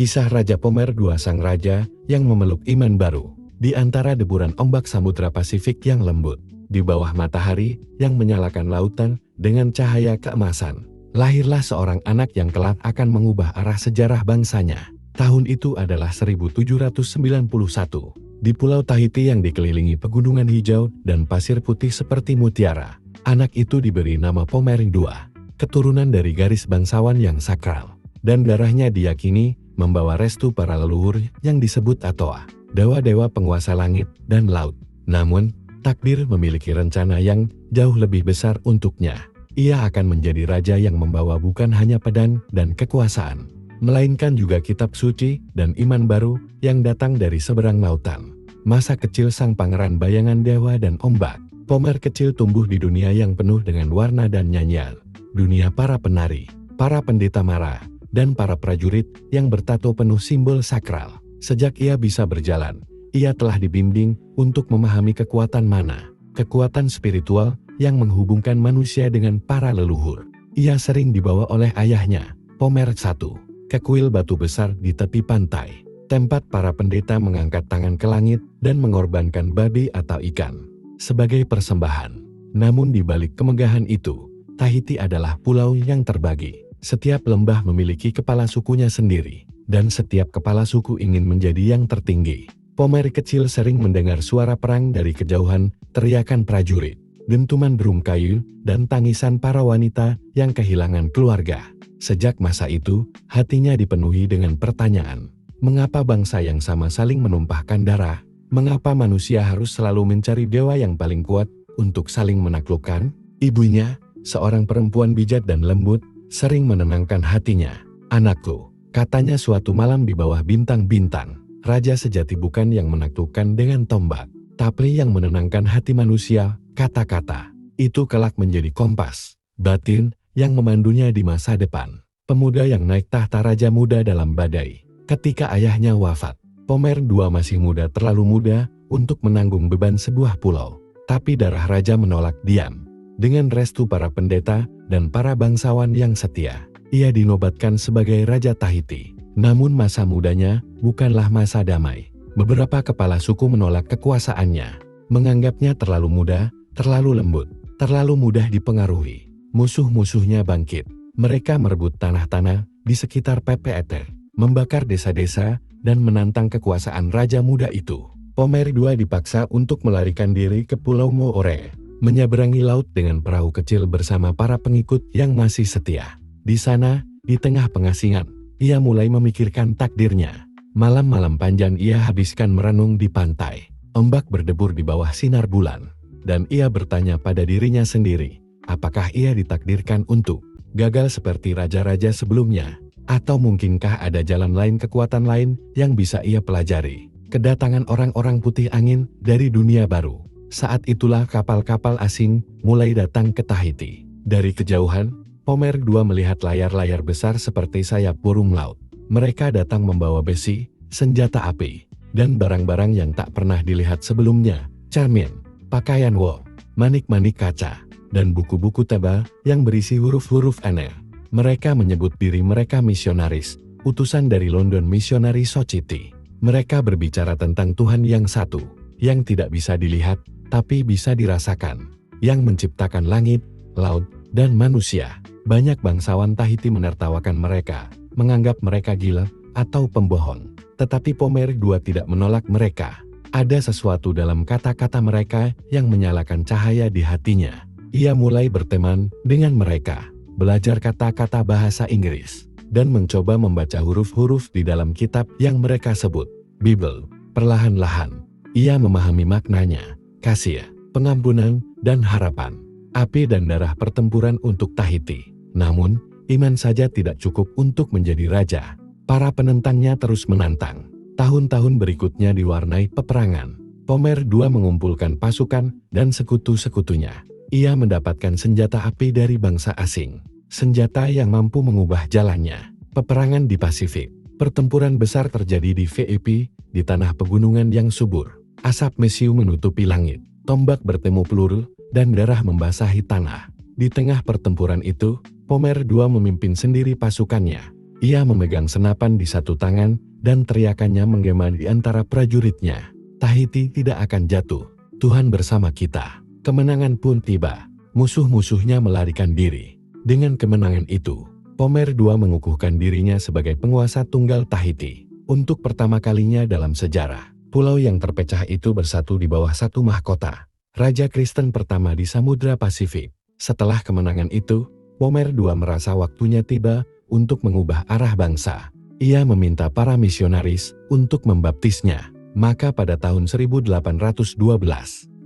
Kisah Raja Pomer II, sang raja yang memeluk iman baru. Di antara deburan ombak Samudra Pasifik yang lembut, di bawah matahari yang menyalakan lautan dengan cahaya keemasan, lahirlah seorang anak yang kelak akan mengubah arah sejarah bangsanya. Tahun itu adalah 1791. Di Pulau Tahiti yang dikelilingi pegunungan hijau dan pasir putih seperti mutiara, anak itu diberi nama Pomer II, keturunan dari garis bangsawan yang sakral, dan darahnya diyakini membawa restu para leluhur yang disebut Atoa, dewa-dewa penguasa langit dan laut. Namun, takdir memiliki rencana yang jauh lebih besar untuknya. Ia akan menjadi raja yang membawa bukan hanya pedang dan kekuasaan, melainkan juga kitab suci dan iman baru yang datang dari seberang lautan. Masa kecil sang pangeran bayangan dewa dan ombak, Pomer kecil tumbuh di dunia yang penuh dengan warna dan nyanyian. Dunia para penari, para pendeta mara, dan para prajurit yang bertato penuh simbol sakral. Sejak ia bisa berjalan, ia telah dibimbing untuk memahami kekuatan mana, kekuatan spiritual yang menghubungkan manusia dengan para leluhur. Ia sering dibawa oleh ayahnya, Pomer I, ke kuil batu besar di tepi pantai, tempat para pendeta mengangkat tangan ke langit dan mengorbankan babi atau ikan sebagai persembahan. Namun di balik kemegahan itu, Tahiti adalah pulau yang terbagi. Setiap lembah memiliki kepala sukunya sendiri, dan setiap kepala suku ingin menjadi yang tertinggi. Pomer kecil sering mendengar suara perang dari kejauhan, teriakan prajurit, dentuman drum kayu, dan tangisan para wanita yang kehilangan keluarga. Sejak masa itu, hatinya dipenuhi dengan pertanyaan. Mengapa bangsa yang sama saling menumpahkan darah? Mengapa manusia harus selalu mencari dewa yang paling kuat untuk saling menaklukkan? Ibunya, seorang perempuan bijak dan lembut, sering menenangkan hatinya. Anakku, katanya suatu malam di bawah bintang-bintang, raja sejati bukan yang menaklukkan dengan tombak, tapi yang menenangkan hati manusia. Kata-kata itu kelak menjadi kompas batin yang memandunya di masa depan. Pemuda yang naik tahta raja muda dalam badai. Ketika ayahnya wafat, Pomer II masih muda, terlalu muda untuk menanggung beban sebuah pulau. Tapi darah raja menolak diam. Dengan restu para pendeta dan para bangsawan yang setia, ia dinobatkan sebagai Raja Tahiti. Namun masa mudanya bukanlah masa damai. Beberapa kepala suku menolak kekuasaannya, menganggapnya terlalu muda, terlalu lembut, terlalu mudah dipengaruhi. Musuh-musuhnya bangkit. Mereka merebut tanah-tanah di sekitar PPET, membakar desa-desa, dan menantang kekuasaan raja muda itu. Pomer II dipaksa untuk melarikan diri ke Pulau Moore, menyeberangi laut dengan perahu kecil bersama para pengikut yang masih setia. Di sana, di tengah pengasingan, ia mulai memikirkan takdirnya. Malam-malam panjang ia habiskan merenung di pantai. Ombak berdebur di bawah sinar bulan. Dan ia bertanya pada dirinya sendiri, apakah ia ditakdirkan untuk gagal seperti raja-raja sebelumnya? Atau mungkinkah ada jalan lain, kekuatan lain yang bisa ia pelajari? Kedatangan orang-orang putih angin dari dunia baru. Saat itulah kapal-kapal asing mulai datang ke Tahiti. Dari kejauhan, Pomer II melihat layar-layar besar seperti sayap burung laut. Mereka datang membawa besi, senjata api, dan barang-barang yang tak pernah dilihat sebelumnya. Cermin, pakaian wol, manik-manik kaca, dan buku-buku tebal yang berisi huruf-huruf aneh. Mereka menyebut diri mereka misionaris, utusan dari London Missionary Society. Mereka berbicara tentang Tuhan yang satu, yang tidak bisa dilihat, tapi bisa dirasakan, yang menciptakan langit, laut, dan manusia. Banyak bangsawan Tahiti menertawakan mereka, menganggap mereka gila atau pembohong. Tetapi Pomer II tidak menolak mereka. Ada sesuatu dalam kata-kata mereka yang menyalakan cahaya di hatinya. Ia mulai berteman dengan mereka, belajar kata-kata bahasa Inggris, dan mencoba membaca huruf-huruf di dalam kitab yang mereka sebut Bible. Perlahan-lahan, ia memahami maknanya. Kasih, pengampunan, dan harapan. Api dan darah pertempuran untuk Tahiti. Namun, iman saja tidak cukup untuk menjadi raja. Para penentangnya terus menantang. Tahun-tahun berikutnya diwarnai peperangan. Pomer II mengumpulkan pasukan dan sekutu-sekutunya. Ia mendapatkan senjata api dari bangsa asing. Senjata yang mampu mengubah jalannya. Peperangan di Pasifik. Pertempuran besar terjadi di VIP, di tanah pegunungan yang subur. Asap mesiu menutupi langit, tombak bertemu peluru, dan darah membasahi tanah. Di tengah pertempuran itu, Pomer II memimpin sendiri pasukannya. Ia memegang senapan di satu tangan dan teriakannya menggema di antara prajuritnya. Tahiti tidak akan jatuh. Tuhan bersama kita. Kemenangan pun tiba. Musuh-musuhnya melarikan diri. Dengan kemenangan itu, Pomer II mengukuhkan dirinya sebagai penguasa tunggal Tahiti. Untuk pertama kalinya dalam sejarah, pulau yang terpecah itu bersatu di bawah satu mahkota. Raja Kristen pertama di Samudra Pasifik. Setelah kemenangan itu, Pomer II merasa waktunya tiba untuk mengubah arah bangsa. Ia meminta para misionaris untuk membaptisnya. Maka pada tahun 1812,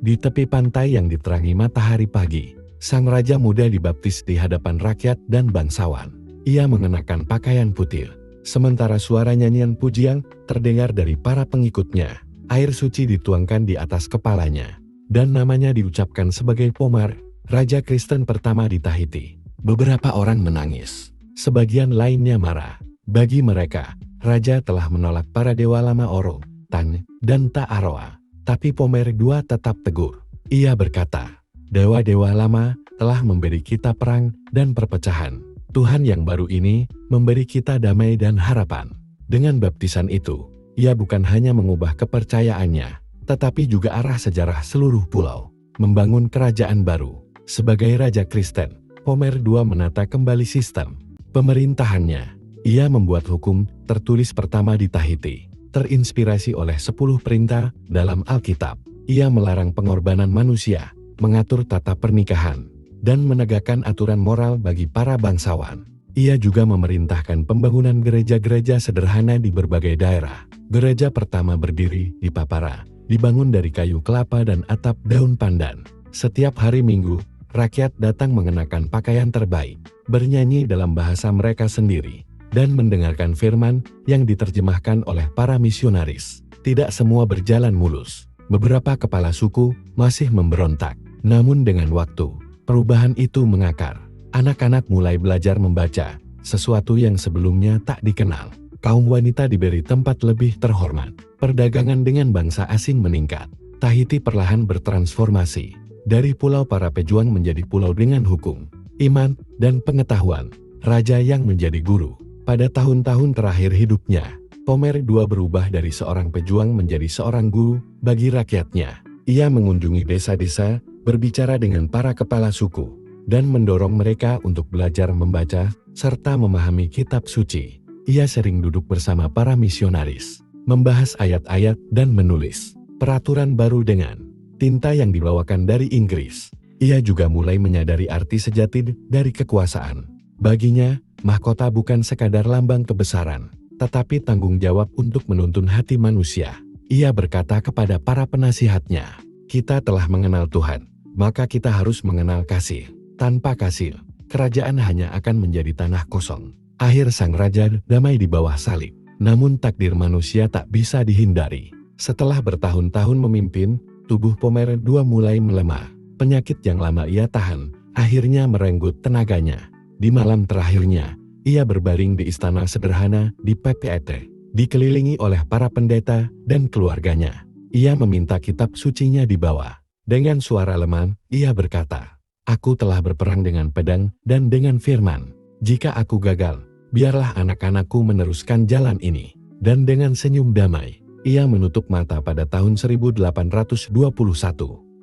di tepi pantai yang diterangi matahari pagi, sang raja muda dibaptis di hadapan rakyat dan bangsawan. Ia mengenakan pakaian putih, sementara suara nyanyian pujian terdengar dari para pengikutnya. Air suci dituangkan di atas kepalanya, dan namanya diucapkan sebagai Pomer, Raja Kristen pertama di Tahiti. Beberapa orang menangis, sebagian lainnya marah. Bagi mereka, raja telah menolak para dewa lama Oro, Tan, dan Ta'aroa. Tapi Pomer II tetap teguh. Ia berkata, dewa-dewa lama telah memberi kita perang dan perpecahan. Tuhan yang baru ini memberi kita damai dan harapan. Dengan baptisan itu, ia bukan hanya mengubah kepercayaannya, tetapi juga arah sejarah seluruh pulau. Membangun kerajaan baru. Sebagai Raja Kristen, Pomer II menata kembali sistem pemerintahannya. Ia membuat hukum tertulis pertama di Tahiti, terinspirasi oleh 10 perintah dalam Alkitab. Ia melarang pengorbanan manusia, mengatur tata pernikahan, dan menegakkan aturan moral bagi para bangsawan. Ia juga memerintahkan pembangunan gereja-gereja sederhana di berbagai daerah. Gereja pertama berdiri di Papara, dibangun dari kayu kelapa dan atap daun pandan. Setiap hari Minggu, rakyat datang mengenakan pakaian terbaik, bernyanyi dalam bahasa mereka sendiri, dan mendengarkan firman yang diterjemahkan oleh para misionaris. Tidak semua berjalan mulus. Beberapa kepala suku masih memberontak. Namun dengan waktu, perubahan itu mengakar. Anak-anak mulai belajar membaca, sesuatu yang sebelumnya tak dikenal. Kaum wanita diberi tempat lebih terhormat. Perdagangan dengan bangsa asing meningkat. Tahiti perlahan bertransformasi. Dari pulau para pejuang menjadi pulau dengan hukum, iman, dan pengetahuan. Raja yang menjadi guru. Pada tahun-tahun terakhir hidupnya, Pomer II berubah dari seorang pejuang menjadi seorang guru bagi rakyatnya. Ia mengunjungi desa-desa, berbicara dengan para kepala suku, dan mendorong mereka untuk belajar membaca serta memahami kitab suci. Ia sering duduk bersama para misionaris, membahas ayat-ayat dan menulis peraturan baru dengan tinta yang dibawakan dari Inggris. Ia juga mulai menyadari arti sejati dari kekuasaan. Baginya, mahkota bukan sekadar lambang kebesaran, tetapi tanggung jawab untuk menuntun hati manusia. Ia berkata kepada para penasihatnya, kita telah mengenal Tuhan, maka kita harus mengenal kasih. Tanpa kasih, kerajaan hanya akan menjadi tanah kosong. Akhir sang raja damai di bawah salib. Namun takdir manusia tak bisa dihindari. Setelah bertahun-tahun memimpin, tubuh Pomer II mulai melemah. Penyakit yang lama ia tahan, akhirnya merenggut tenaganya. Di malam terakhirnya, ia berbaring di istana sederhana di Papeete, dikelilingi oleh para pendeta dan keluarganya. Ia meminta kitab sucinya dibawa. Dengan suara lemah, ia berkata, aku telah berperang dengan pedang dan dengan firman. Jika aku gagal, biarlah anak-anakku meneruskan jalan ini. Dan dengan senyum damai, ia menutup mata pada tahun 1821.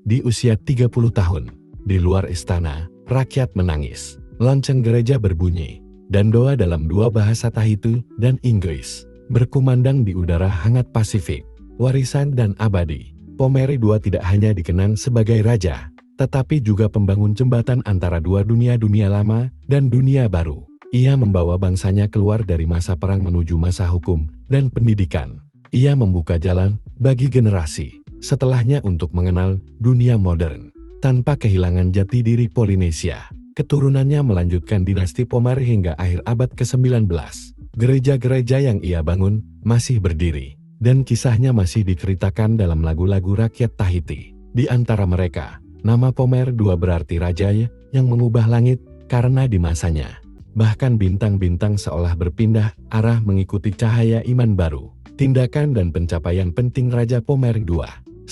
Di usia 30 tahun, di luar istana, rakyat menangis. Lonceng gereja berbunyi, dan doa dalam dua bahasa Tahiti dan Inggris berkumandang di udara hangat Pasifik. Warisan dan abadi, Pomer II tidak hanya dikenang sebagai raja, tetapi juga pembangun jembatan antara dua dunia lama dan dunia baru. Ia membawa bangsanya keluar dari masa perang menuju masa hukum dan pendidikan. Ia membuka jalan bagi generasi setelahnya untuk mengenal dunia modern tanpa kehilangan jati diri Polinesia. Keturunannya melanjutkan dinasti Pomer hingga akhir abad ke-19. Gereja-gereja yang ia bangun masih berdiri, dan kisahnya masih diceritakan dalam lagu-lagu rakyat Tahiti. Di antara mereka, nama Pomer II berarti raja yang mengubah langit, karena di masanya, bahkan bintang-bintang seolah berpindah arah mengikuti cahaya iman baru. Tindakan dan pencapaian penting Raja Pomer II. 1.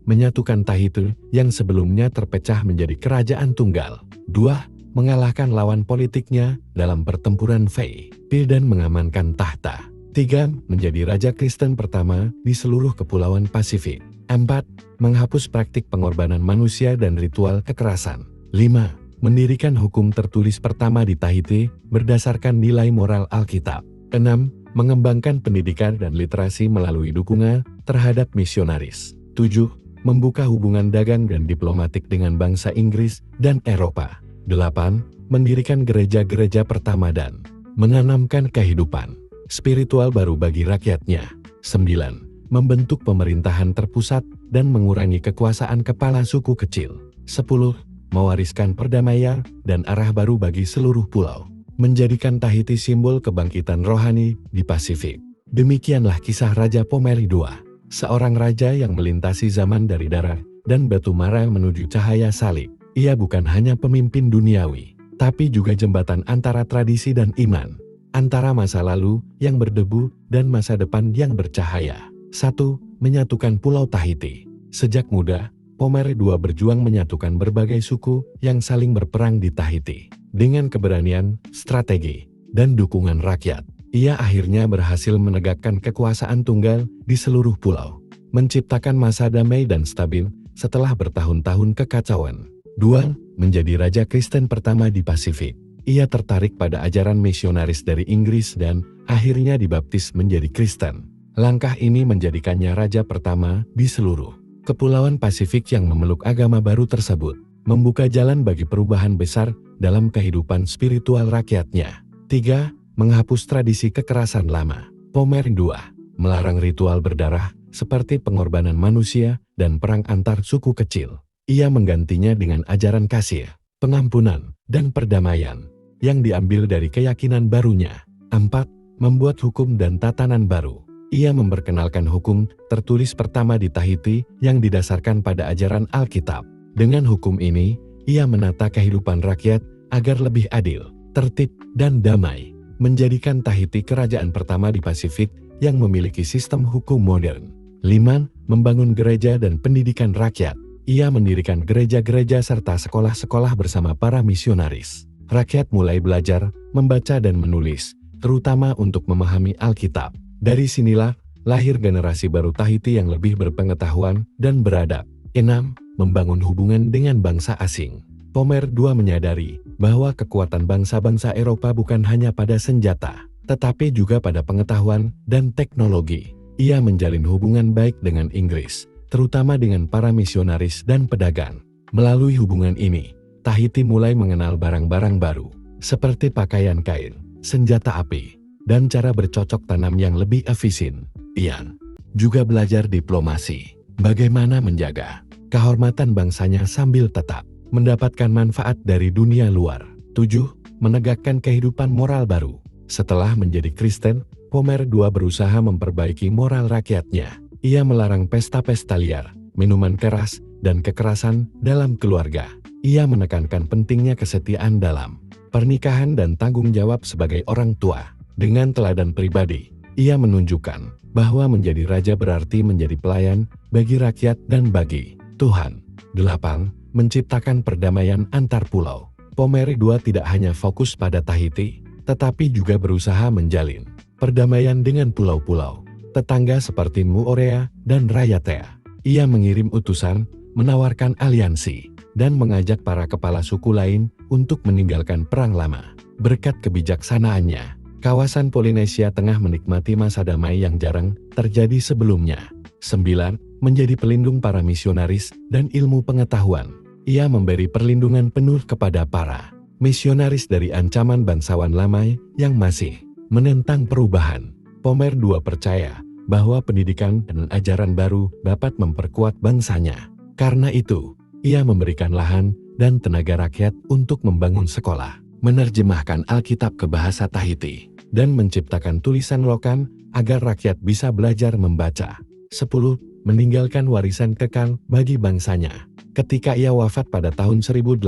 Menyatukan Tahiti yang sebelumnya terpecah menjadi kerajaan tunggal. 2. mengalahkan lawan politiknya dalam pertempuran Fei, dan mengamankan tahta. 3. Menjadi raja Kristen pertama di seluruh kepulauan Pasifik. 4. Menghapus praktik pengorbanan manusia dan ritual kekerasan. 5. Mendirikan hukum tertulis pertama di Tahiti berdasarkan nilai moral Alkitab. 6. Mengembangkan pendidikan dan literasi melalui dukungan terhadap misionaris. 7. Membuka hubungan dagang dan diplomatik dengan bangsa Inggris dan Eropa. 8. Mendirikan gereja-gereja pertama dan menanamkan kehidupan spiritual baru bagi rakyatnya. 9. Membentuk pemerintahan terpusat dan mengurangi kekuasaan kepala suku kecil. 10. Mewariskan perdamaian dan arah baru bagi seluruh pulau. Menjadikan Tahiti simbol kebangkitan rohani di Pasifik. Demikianlah kisah Raja Pomeri II, seorang raja yang melintasi zaman dari darah dan batu bara menuju cahaya salib. Ia bukan hanya pemimpin duniawi, tapi juga jembatan antara tradisi dan iman, antara masa lalu yang berdebu dan masa depan yang bercahaya. 1. Menyatukan Pulau Tahiti. Sejak muda, Pomeri II berjuang menyatukan berbagai suku yang saling berperang di Tahiti. Dengan keberanian, strategi, dan dukungan rakyat, ia akhirnya berhasil menegakkan kekuasaan tunggal di seluruh pulau, menciptakan masa damai dan stabil setelah bertahun-tahun kekacauan. 2. Menjadi raja Kristen pertama di Pasifik. Ia tertarik pada ajaran misionaris dari Inggris dan akhirnya dibaptis menjadi Kristen. Langkah ini menjadikannya raja pertama di seluruh kepulauan Pasifik yang memeluk agama baru tersebut, membuka jalan bagi perubahan besar dalam kehidupan spiritual rakyatnya. 3. Menghapus tradisi kekerasan lama. Pomeri II melarang ritual berdarah seperti pengorbanan manusia dan perang antar suku kecil. Ia menggantinya dengan ajaran kasih, pengampunan, dan perdamaian yang diambil dari keyakinan barunya. 4. Membuat hukum dan tatanan baru. Ia memperkenalkan hukum tertulis pertama di Tahiti yang didasarkan pada ajaran Alkitab. Dengan hukum ini, ia menata kehidupan rakyat agar lebih adil, tertib, dan damai, menjadikan Tahiti kerajaan pertama di Pasifik yang memiliki sistem hukum modern. 5. Membangun gereja dan pendidikan rakyat. Ia mendirikan gereja-gereja serta sekolah-sekolah bersama para misionaris. Rakyat mulai belajar, membaca dan menulis, terutama untuk memahami Alkitab. Dari sinilah lahir generasi baru Tahiti yang lebih berpengetahuan dan beradab. 6. Membangun hubungan dengan bangsa asing. Pomeri II menyadari bahwa kekuatan bangsa-bangsa Eropa bukan hanya pada senjata, tetapi juga pada pengetahuan dan teknologi. Ia menjalin hubungan baik dengan Inggris, terutama dengan para misionaris dan pedagang. Melalui hubungan ini, Tahiti mulai mengenal barang-barang baru, seperti pakaian kain, senjata api, dan cara bercocok tanam yang lebih efisien. Ia juga belajar diplomasi, bagaimana menjaga kehormatan bangsanya sambil tetap mendapatkan manfaat dari dunia luar. 7. Menegakkan kehidupan moral baru. Setelah menjadi Kristen, Pomeri II berusaha memperbaiki moral rakyatnya. Ia melarang pesta-pesta liar, minuman keras, dan kekerasan dalam keluarga. Ia menekankan pentingnya kesetiaan dalam pernikahan dan tanggung jawab sebagai orang tua. Dengan teladan pribadi, ia menunjukkan bahwa menjadi raja berarti menjadi pelayan bagi rakyat dan bagi Tuhan. 8. Menciptakan perdamaian antar pulau. Pomeri II tidak hanya fokus pada Tahiti, tetapi juga berusaha menjalin perdamaian dengan pulau-pulau tetangga seperti Moorea dan Raiatea. Ia mengirim utusan, menawarkan aliansi, dan mengajak para kepala suku lain untuk meninggalkan perang lama. Berkat kebijaksanaannya, kawasan Polinesia Tengah menikmati masa damai yang jarang terjadi sebelumnya. 9. Menjadi pelindung para misionaris dan ilmu pengetahuan. Ia memberi perlindungan penuh kepada para misionaris dari ancaman bangsawan lama yang masih menentang perubahan. Pomeri II percaya bahwa pendidikan dan ajaran baru dapat memperkuat bangsanya. Karena itu, ia memberikan lahan dan tenaga rakyat untuk membangun sekolah, menerjemahkan Alkitab ke bahasa Tahiti, dan menciptakan tulisan lokan agar rakyat bisa belajar membaca. 10. Meninggalkan warisan kekal bagi bangsanya. Ketika ia wafat pada tahun 1821,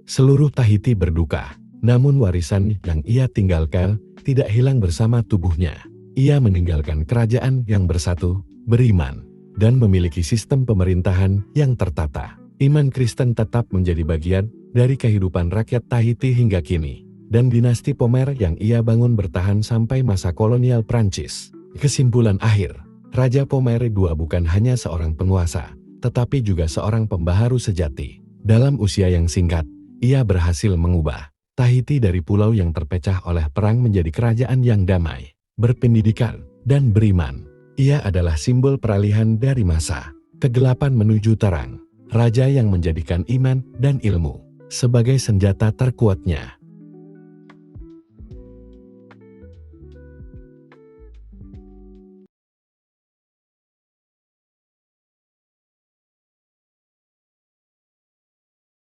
seluruh Tahiti berduka. Namun warisan yang ia tinggalkan tidak hilang bersama tubuhnya. Ia meninggalkan kerajaan yang bersatu, beriman, dan memiliki sistem pemerintahan yang tertata. Iman Kristen tetap menjadi bagian dari kehidupan rakyat Tahiti hingga kini, dan dinasti Pomer yang ia bangun bertahan sampai masa kolonial Prancis. Kesimpulan akhir, Raja Pomer II bukan hanya seorang penguasa, tetapi juga seorang pembaharu sejati. Dalam usia yang singkat, ia berhasil mengubah Tahiti dari pulau yang terpecah oleh perang menjadi kerajaan yang damai, berpendidikan, dan beriman. Ia adalah simbol peralihan dari masa kegelapan menuju terang. Raja yang menjadikan iman dan ilmu sebagai senjata terkuatnya.